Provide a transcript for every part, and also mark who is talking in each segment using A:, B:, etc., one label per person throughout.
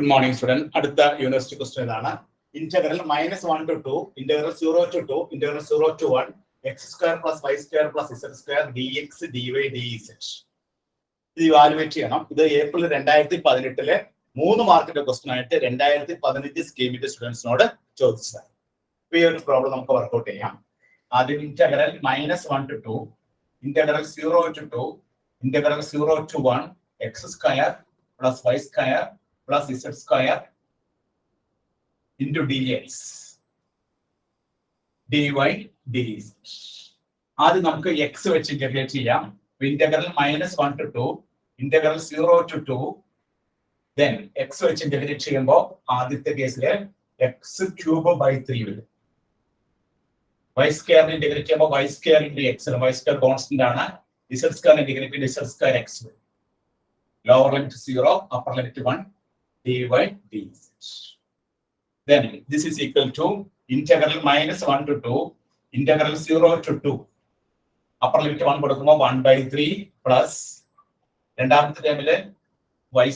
A: Good morning, student. അടുത്ത university question ഇതാണ്. Integral -1 to 2, integral 0 to 2, integral 0 to 1, x² + y² + z² dx dy dz. ഇത് evaluate ചെയ്യണം. ഇത് April 2018 3 മാർക്കിന്റെ question ആയിട്ട് 2015 സ്കീമിന്റെ സ്റ്റുഡൻസിനോട് ചോദിച്ചതാണ്. ഈ ഒരു പ്രോബ്ലം നമുക്ക് വർക്ക്ഔട്ട് ചെയ്യാം. ആദ്യം integral -1 to 2, integral 0 to 2, integral 0 to 1, x² + y² plus z² into dx dy dz. ആദ്യം നമുക്ക് x വെച്ച് ഇന്റഗ്രേറ്റ് ചെയ്യാം. Integral -1 to 2, integral 0 to 2, then x വെച്ച് ഇന്റഗ്രേറ്റ് ചെയ്യുമ്പോൾ ആദ്യത്തെ കേസിൽ x³ / 3 വരും. y² ഇന്റഗ്രേറ്റ് ചെയ്യുമ്പോൾ y² into x, y² constant ആണ്. z² ഇന്റഗ്രേറ്റ് ചെയ്യുമ്പോൾ z² x വരും. Lower limit 0, upper limit 1 dy dz. Then this is equal to integral -1 to 2, integral 0 to 2. Upper limit 1 കൊടുക്കുമ്പോൾ 1/3 plus രണ്ടാമത്തെ ടേമില് y²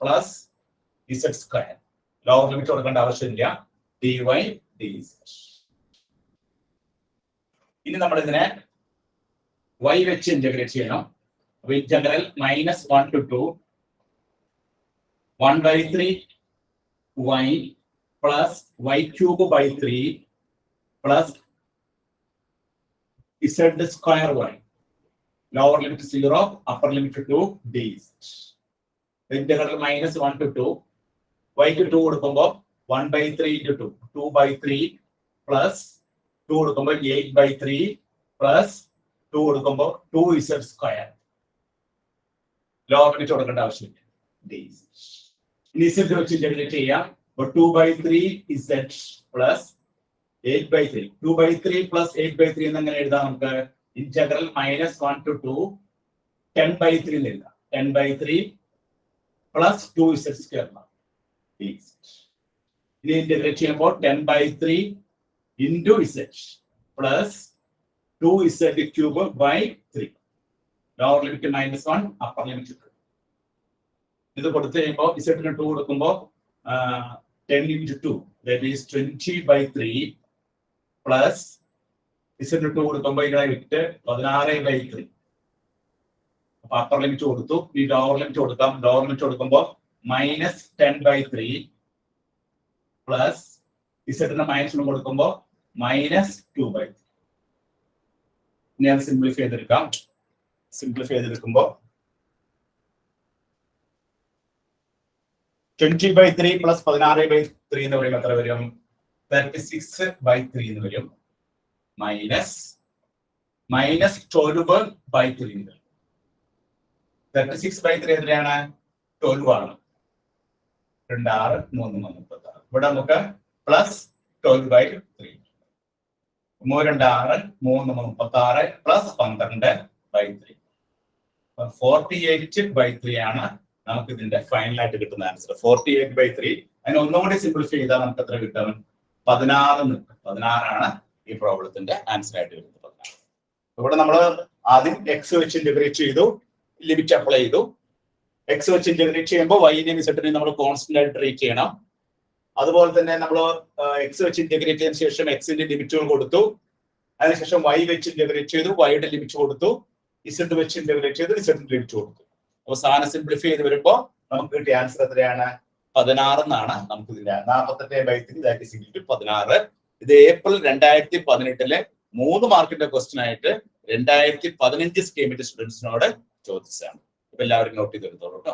A: plus z². Lower limit കൊടുക്കേണ്ട ആവശ്യമില്ല. dy dz. ഇനി നമ്മൾ ഇതിനെ y വെച്ച് ഇന്റഗ്രേറ്റ് ചെയ്യണം. അപ്പോൾ integral -1 to 2, 1/3 y plus y³ / 3 plus z² y. Lower limit 0, upper limit 2 dz. Integral -1 to 2, y ക്ക് 2 കൊടുക്കുമ്പോൾ 1/3 into 2, 2/3 plus 2 കൊടുക്കുമ്പോൾ 8/3 plus 2 കൊടുക്കുമ്പോൾ 2z². ലോവർ ലിമിറ്റ് കൊടുക്കേണ്ട ആവശ്യമില്ല. dz. ഇനി z വെച്ച് ഇന്റഗ്രേറ്റ് ചെയ്യാം. 2/3 z plus 8/3. 2/3 plus 8/3 എന്ന് എഴുതാം നമുക്ക്. ഇന്റഗ്രൽ -1 to 2, 10/3 എന്ന് എഴുതാം. 10/3 plus 2z². ഇനി ഇന്റഗ്രേറ്റ് ചെയ്യുമ്പോൾ 10/3 into z plus 2z³ / 3. Lower limit -1, upper limit 2. ഇത് കൊടുത്തു കഴിയുമ്പോൾ z-ന് 2 കൊടുക്കുമ്പോൾ 10 into 2, that is 20/3 plus z-ന് 2 കൊടുക്കുമ്പോൾ ഇവിടെ വിട്ട് 16/3. അപ്പൊ അപ്പർ ലിമിറ്റ് കൊടുത്തു. ഈ ലോവർ ലിമിറ്റ് കൊടുക്കാം. ലോവർ ലിമിറ്റ് കൊടുക്കുമ്പോൾ -10/3 പ്ലസ് z-ന് -1 കൊടുക്കുമ്പോൾ -2/3. ഞാൻ സിംപ്ലിഫൈ ചെയ്തെടുക്കാം. സിംപ്ലിഫൈ ചെയ്തെടുക്കുമ്പോൾ 20/3 plus 16/3 എന്ന് പറയുമ്പോൾ എത്ര വരും? 36/3 എന്ന് വരും. -12/3 എന്ന് വരും. 36/3 എത്രയാണ്? 12 ആണ്. 2 6 3 36. ഇവിടെ നമുക്ക് പ്ലസ് 12/3. 3 2 6 3 36 പ്ലസ് 12/3. 48/3 ആണ് നമുക്ക് ഇതിന്റെ ഫൈനൽ ആയിട്ട് കിട്ടുന്ന ആൻസർ. 48/3. അതിന് ഒന്നുകൂടി സിംപ്ലിഫൈ ചെയ്താൽ നമുക്ക് എത്ര കിട്ടും? 16 കിട്ടും. 16 ആണ് ഈ പ്രോബ്ലത്തിന്റെ ആൻസർ ആയിട്ട് വരുന്നത്. 16. ഇവിടെ നമ്മൾ ആദ്യം എക്സ് വെച്ച് ഇന്റഗ്രേറ്റ് ചെയ്തു, ലിമിറ്റ് അപ്ലൈ ചെയ്തു. എക്സ് വെച്ച് ഇന്റഗ്രേറ്റ് ചെയ്യുമ്പോൾ വൈനെയും സെറ്റിനെയും നമ്മൾ കോൺസ്റ്റന്റ് ആയിട്ട് ട്രീറ്റ് ചെയ്യണം. അതുപോലെ തന്നെ നമ്മൾ എക്സ് വെച്ച് ഇന്റഗ്രേറ്റ് ചെയ്തതിനു ശേഷം എക്സിന്റെ ലിമിറ്റുകൾ കൊടുത്തു. അതിനുശേഷം വൈ വെച്ച് ഇന്റഗ്രേറ്റ് ചെയ്തു, വൈയുടെ ലിമിറ്റ് കൊടുത്തു. ഇസഡ് വെച്ച് ഇന്റഗ്രേറ്റ് ചെയ്തു, ഇസഡിന്റെ ലിമിറ്റ് കൊടുത്തു. അവസാനം സിംപ്ലിഫൈ ചെയ്ത് വരുമ്പോൾ നമുക്ക് കിട്ടിയ ആൻസർ എത്രയാണ്? 16 എന്നാണ് നമുക്ക് ഇതിന്റെ 48/3 16. ഇത് ഏപ്രിൽ 2018 3 മാർക്കിന്റെ ക്വസ്റ്റ്യൻ ആയിട്ട് 2015 സ്കീമിന്റെ സ്റ്റുഡൻസിനോട് ചോദിച്ചതാണ്. ഇപ്പൊ എല്ലാവരും നോട്ട് ചെയ്തെടുത്തോളൂ കേട്ടോ.